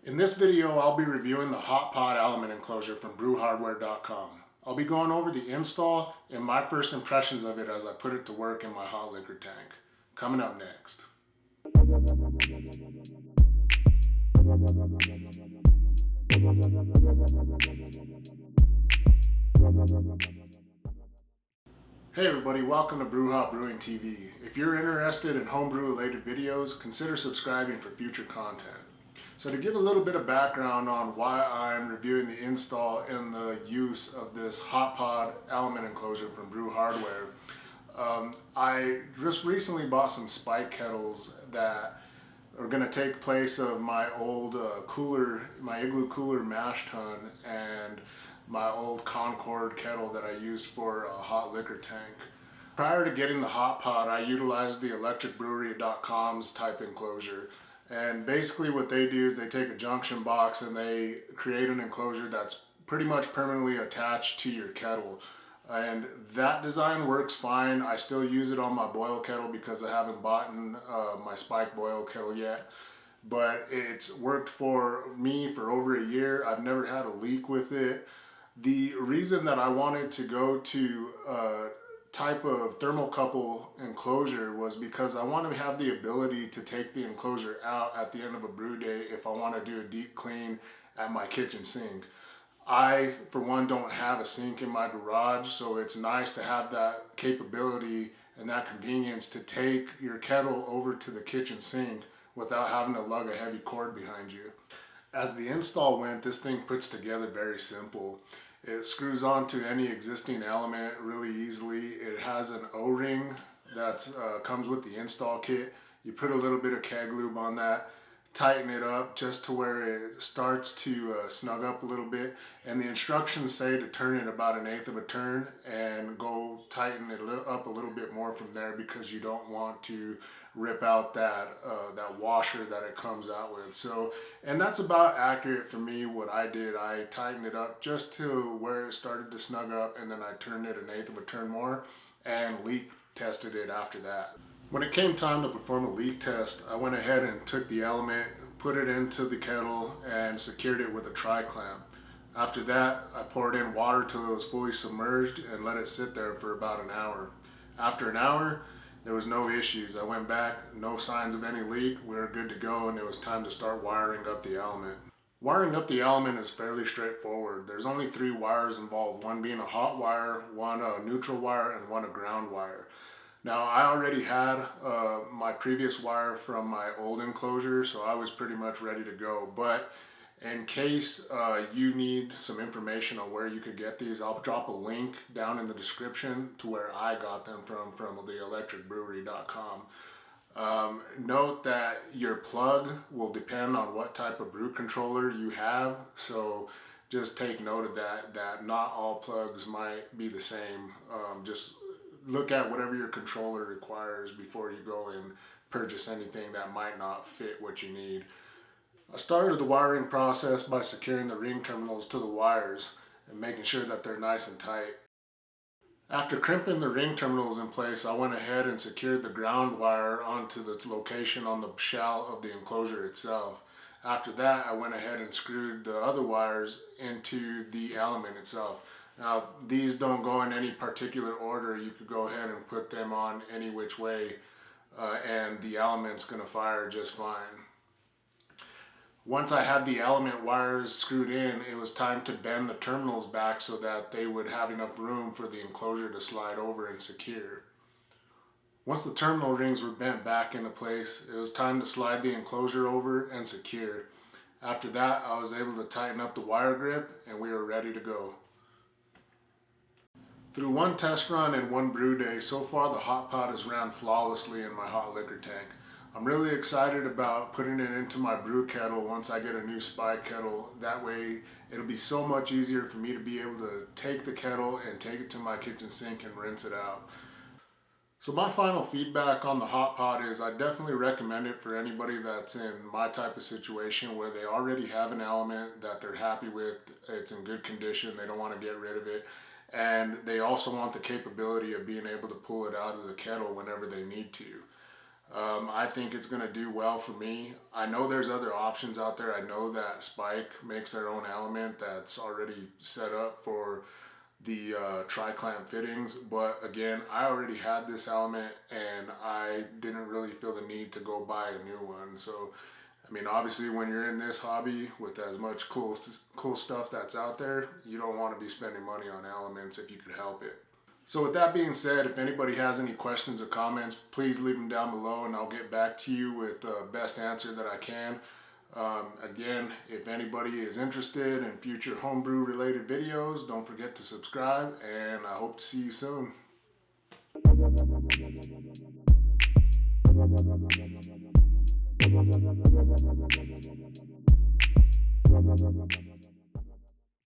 In this video, I'll be reviewing the hot pot element enclosure from BrewHardware.com. I'll be going over the install and my first impressions of it as I put it to work in my hot liquor tank. Coming up next. Hey everybody, welcome to Brewing TV. If you're interested in homebrew related videos, consider subscribing for future content. So to give a little bit of background on why I'm reviewing the install and the use of this hot pot element enclosure from BrewHardware, I just recently bought some spike kettles that are going to take place of my old my Igloo cooler mash tun and my old Concord kettle that I used for a hot liquor tank. Prior to getting the hot pot, I utilized the electricbrewery.com's type enclosure. And basically what they do is they take a junction box and they create an enclosure that's pretty much permanently attached to your kettle. And that design works fine. I still use it on my boil kettle because I haven't bought my spike boil kettle yet. But it's worked for me for over a year. I've never had a leak with it. The reason that I wanted to go to type of thermocouple enclosure was because I want to have the ability to take the enclosure out at the end of a brew day if I want to do a deep clean at my kitchen sink. I, for one, don't have a sink in my garage, so it's nice to have that capability and that convenience to take your kettle over to the kitchen sink without having to lug a heavy cord behind you. As the install went, this thing puts together very simple. It screws onto any existing element really easily. It has an O-ring that comes with the install kit. You put a little bit of keg lube on that, tighten it up just to where it starts to snug up a little bit. And the instructions say to turn it about 1/8 of a turn and go tighten it up a little bit more from there because you don't want to rip out that washer that it comes out with. So, and that's about accurate for me. What I did, I tightened it up just to where it started to snug up, and then I turned it 1/8 of a turn more and leak tested it after that. When it came time to perform a leak test, I went ahead and took the element, put it into the kettle, and secured it with a tri-clamp. After that, I poured in water till it was fully submerged and let it sit there for about an hour. After an hour, there was no issues. I went back, no signs of any leak, we were good to go, and it was time to start wiring up the element. Wiring up the element is fairly straightforward. There's only 3 wires involved, one being a hot wire, one a neutral wire, and one a ground wire. Now, I already had my previous wire from my old enclosure, so I was pretty much ready to go. But in case you need some information on where you could get these, I'll drop a link down in the description to where I got them from the electricbrewery.com. Note that your plug will depend on what type of brew controller you have, so just take note of that not all plugs might be the same. Just look at whatever your controller requires before you go and purchase anything that might not fit what you need. I started the wiring process by securing the ring terminals to the wires and making sure that they're nice and tight. After crimping the ring terminals in place, I went ahead and secured the ground wire onto its location on the shell of the enclosure itself. After that, I went ahead and screwed the other wires into the element itself. Now, these don't go in any particular order. You could go ahead and put them on any which way and the element's gonna fire just fine. Once I had the element wires screwed in, it was time to bend the terminals back so that they would have enough room for the enclosure to slide over and secure. Once the terminal rings were bent back into place, it was time to slide the enclosure over and secure. After that, I was able to tighten up the wire grip and we were ready to go. Through one test run and one brew day, so far the hot pot has ran flawlessly in my hot liquor tank. I'm really excited about putting it into my brew kettle once I get a new spike kettle. That way it'll be so much easier for me to be able to take the kettle and take it to my kitchen sink and rinse it out. So my final feedback on the hot pot is I definitely recommend it for anybody that's in my type of situation where they already have an element that they're happy with, it's in good condition, they don't want to get rid of it. And they also want the capability of being able to pull it out of the kettle whenever they need to. I think it's going to do well for me. I know there's other options out there. I know that Spike makes their own element that's already set up for the tri-clamp fittings, but again, I already had this element and I didn't really feel the need to go buy a new one. So I mean, obviously when you're in this hobby with as much cool stuff that's out there, you don't want to be spending money on elements if you could help it. So with that being said, if anybody has any questions or comments, please leave them down below and I'll get back to you with the best answer that I can. Again, if anybody is interested in future homebrew related videos, don't forget to subscribe, and I hope to see you soon.